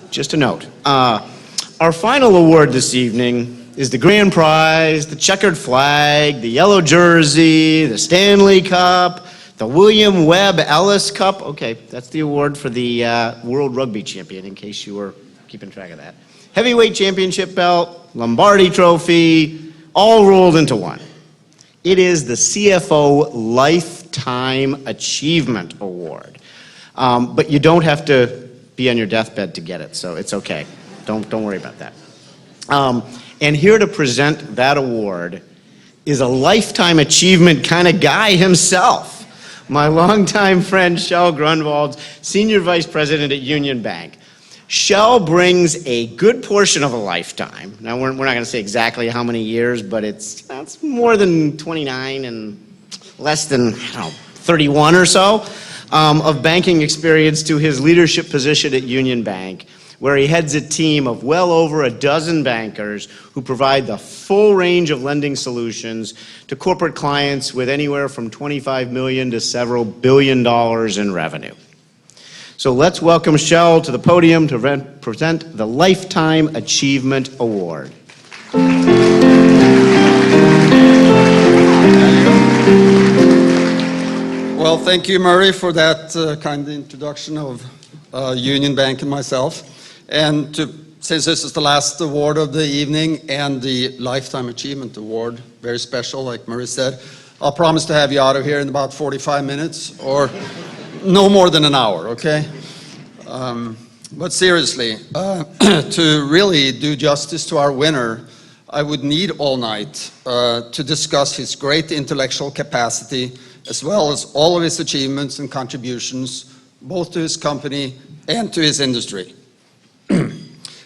Just a note. Our final award this evening is the grand prize, the checkered flag, the yellow jersey, the Stanley Cup, the William Webb Ellis Cup. Okay, that's the award for the World Rugby Champion, in case you were keeping track of that. Heavyweight Championship belt, Lombardi Trophy, all rolled into one. It is the CFO Lifetime Achievement Award. But you don't have to be on your deathbed to get it, so it's okay. Don't worry about that. And here to present that award is a lifetime achievement kind of guy himself, my longtime friend Shel Grunwald, Senior Vice President at Union Bank. Shel brings a good portion of a lifetime. Now, we're not going to say exactly how many years, but it's more than 29 and less than 31 or so of banking experience to his leadership position at Union Bank, where he heads a team of well over a dozen bankers who provide the full range of lending solutions to corporate clients with anywhere from $25 million to several $1 billion in revenue. So let's welcome Shel to the podium to present the Lifetime Achievement Award. Well, thank you, Murray, for that kind introduction of Union Bank and myself. And since this is the last award of the evening and the Lifetime Achievement Award, very special, like Murray said, I'll promise to have you out of here in about 45 minutes or no more than an hour, okay? But seriously, to really do justice to our winner, I would need all night to discuss his great intellectual capacity as well as all of his achievements and contributions, both to his company and to his industry.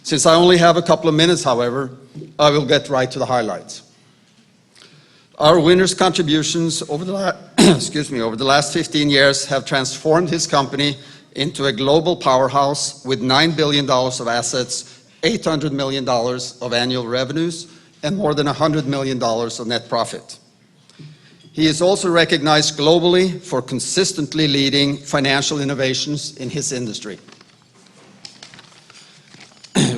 Since I only have a couple of minutes, however, I will get right to the highlights. Our winner's contributions over the last 15 years have transformed his company into a global powerhouse with $9 billion of assets, $800 million of annual revenues, and more than $100 million of net profit. He is also recognized globally for consistently leading financial innovations in his industry.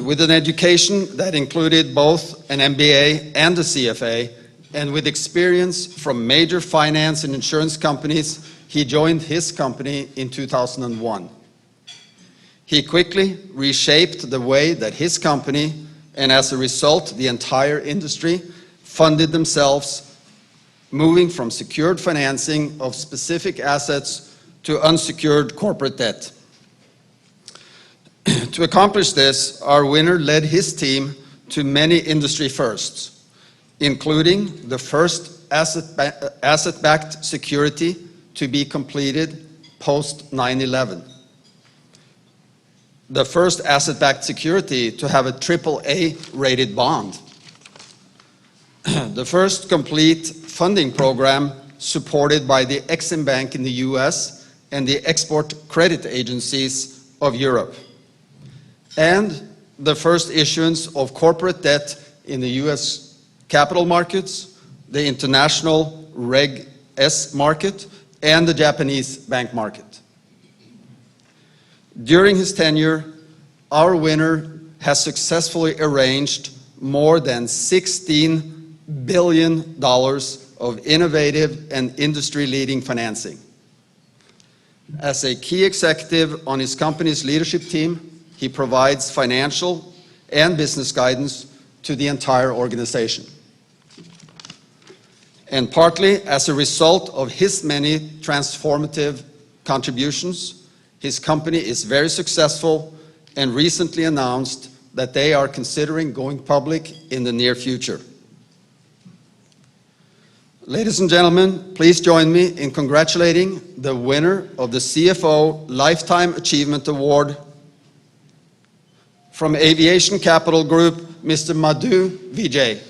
With an education that included both an MBA and a CFA, and with experience from major finance and insurance companies, he joined his company in 2001. He quickly reshaped the way that his company, and as a result, the entire industry, funded themselves, moving from secured financing of specific assets to unsecured corporate debt. To accomplish this, our winner led his team to many industry firsts, including the first asset-backed security to be completed post 9/11, the first asset-backed security to have a AAA-rated bond, the first complete funding program supported by the Exim Bank in the US and the export credit agencies of Europe, and the first issuance of corporate debt in the US capital markets, the international Reg S market, and the Japanese bank market. During his tenure, our winner has successfully arranged more than $16 billion of innovative and industry-leading financing. As a key executive on his company's leadership team, he provides financial and business guidance to the entire organization. And partly as a result of his many transformative contributions, his company is very successful and recently announced that they are considering going public in the near future. Ladies and gentlemen, please join me in congratulating the winner of the CFO Lifetime Achievement Award from Aviation Capital Group, Mr. Madhu Vijay.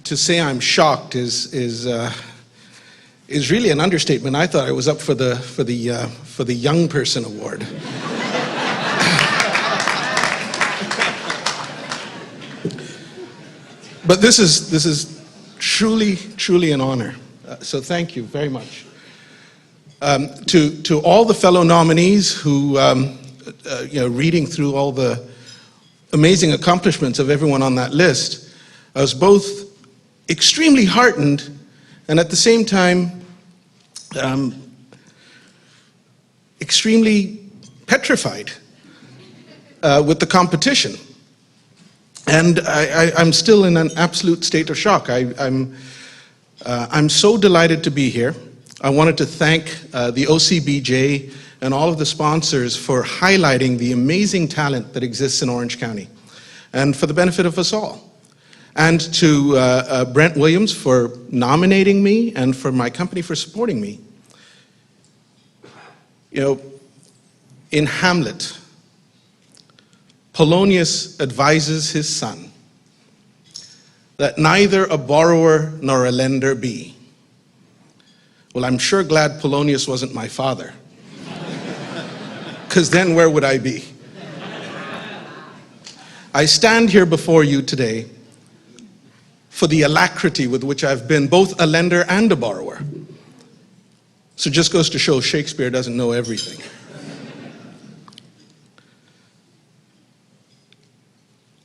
to say I'm shocked is really an understatement. I thought I was up for the young person award. But this is truly an honor. So thank you very much. To all the fellow nominees who, reading through all the amazing accomplishments of everyone on that list, I was both extremely heartened and at the same time extremely petrified with the competition. And I'm still in an absolute state of shock. I'm so delighted to be here. I wanted to thank the OCBJ and all of the sponsors for highlighting the amazing talent that exists in Orange County, and for the benefit of us all. And to Brent Williams for nominating me, and for my company for supporting me. You know, in Hamlet, Polonius advises his son that neither a borrower nor a lender be. Well, I'm sure glad Polonius wasn't my father, because then where would I be? I stand here before you today for the alacrity with which I've been both a lender and a borrower. So it just goes to show Shakespeare doesn't know everything.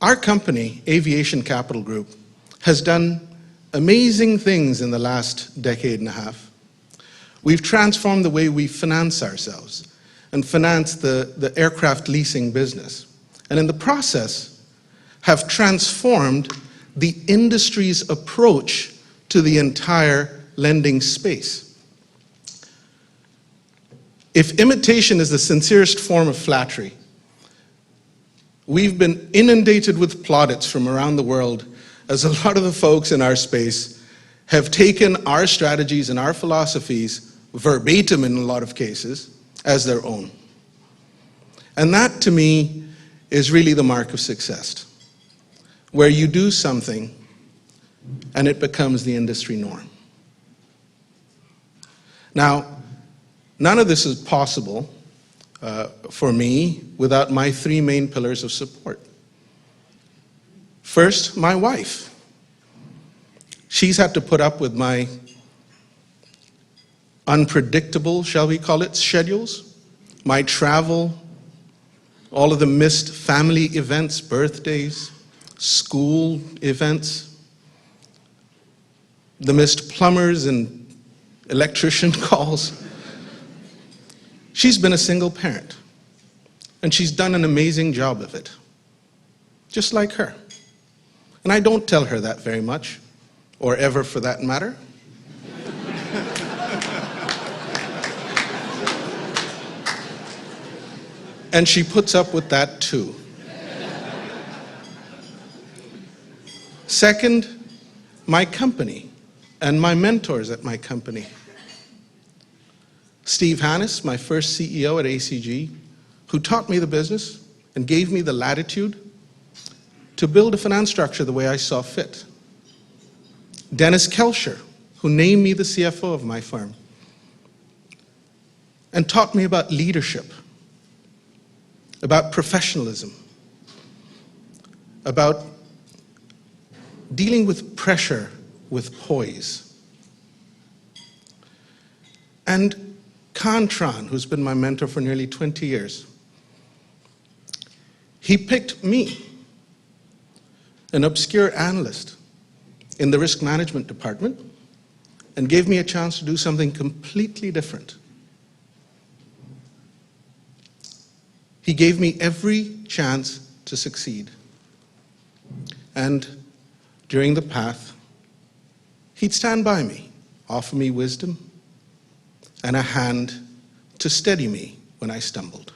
Our company, Aviation Capital Group, has done amazing things in the last decade and a half. We've transformed the way we finance ourselves and finance the aircraft leasing business. And in the process, have transformed the industry's approach to the entire lending space. If imitation is the sincerest form of flattery, we've been inundated with plaudits from around the world as a lot of the folks in our space have taken our strategies and our philosophies verbatim in a lot of cases as their own. And that to me is really the mark of success, where you do something and it becomes the industry norm. Now, none of this is possible for me without my three main pillars of support. First, my wife. She's had to put up with my unpredictable, shall we call it, schedules, my travel, all of the missed family events, birthdays, school events, the missed plumbers and electrician calls. She's been a single parent, and she's done an amazing job of it, just like her. And I don't tell her that very much, or ever for that matter. And she puts up with that too. Second, my company and my mentors at my company. Steve Hannes, my first CEO at ACG, who taught me the business and gave me the latitude to build a finance structure the way I saw fit. Dennis Kelcher, who named me the CFO of my firm and taught me about leadership, about professionalism, about dealing with pressure with poise. And Kantran, who's been my mentor for nearly 20 years, he picked me, an obscure analyst in the risk management department, and gave me a chance to do something completely different. He gave me every chance to succeed. And during the path, he'd stand by me, offer me wisdom, and a hand to steady me when I stumbled.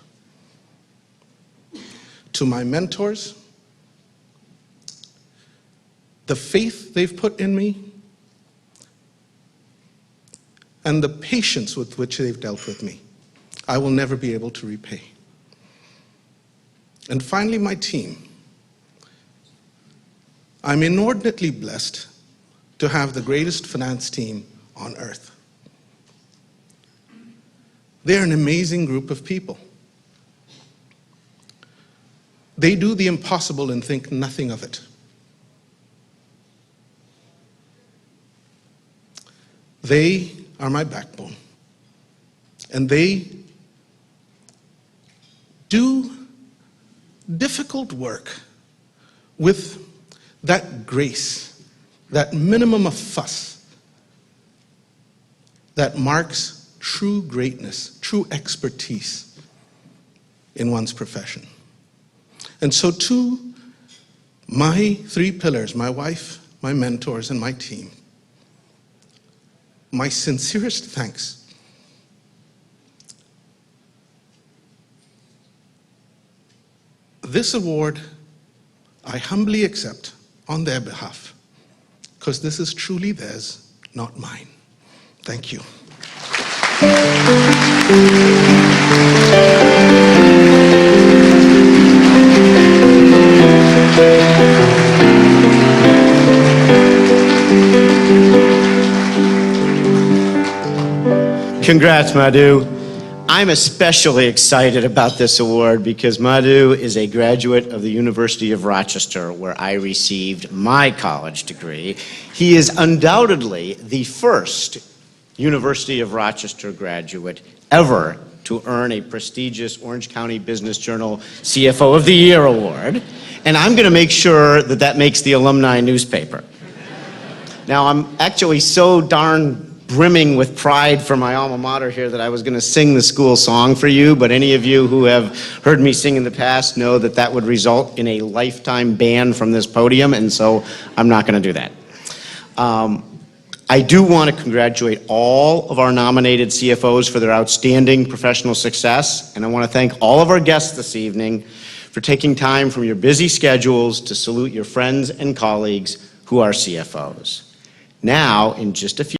To my mentors, the faith they've put in me, and the patience with which they've dealt with me, I will never be able to repay. And finally, my team. I'm inordinately blessed to have the greatest finance team on earth. They're an amazing group of people. They do the impossible and think nothing of it. They are my backbone. And they do difficult work with that grace, that minimum of fuss that marks true greatness, true expertise in one's profession. And so to my three pillars, my wife, my mentors, and my team, my sincerest thanks. This award I humbly accept on their behalf, because this is truly theirs, not mine. Thank you. Congrats, Madhu. I'm especially excited about this award because Madhu is a graduate of the University of Rochester, where I received my college degree. He is undoubtedly the first University of Rochester graduate ever to earn a prestigious Orange County Business Journal CFO of the Year award. And I'm going to make sure that that makes the alumni newspaper. Now, I'm actually so darn brimming with pride for my alma mater here that I was going to sing the school song for you, but any of you who have heard me sing in the past know that that would result in a lifetime ban from this podium, and so I'm not going to do that. I do want to congratulate all of our nominated CFOs for their outstanding professional success, and I want to thank all of our guests this evening for taking time from your busy schedules to salute your friends and colleagues who are CFOs. Now, in just a few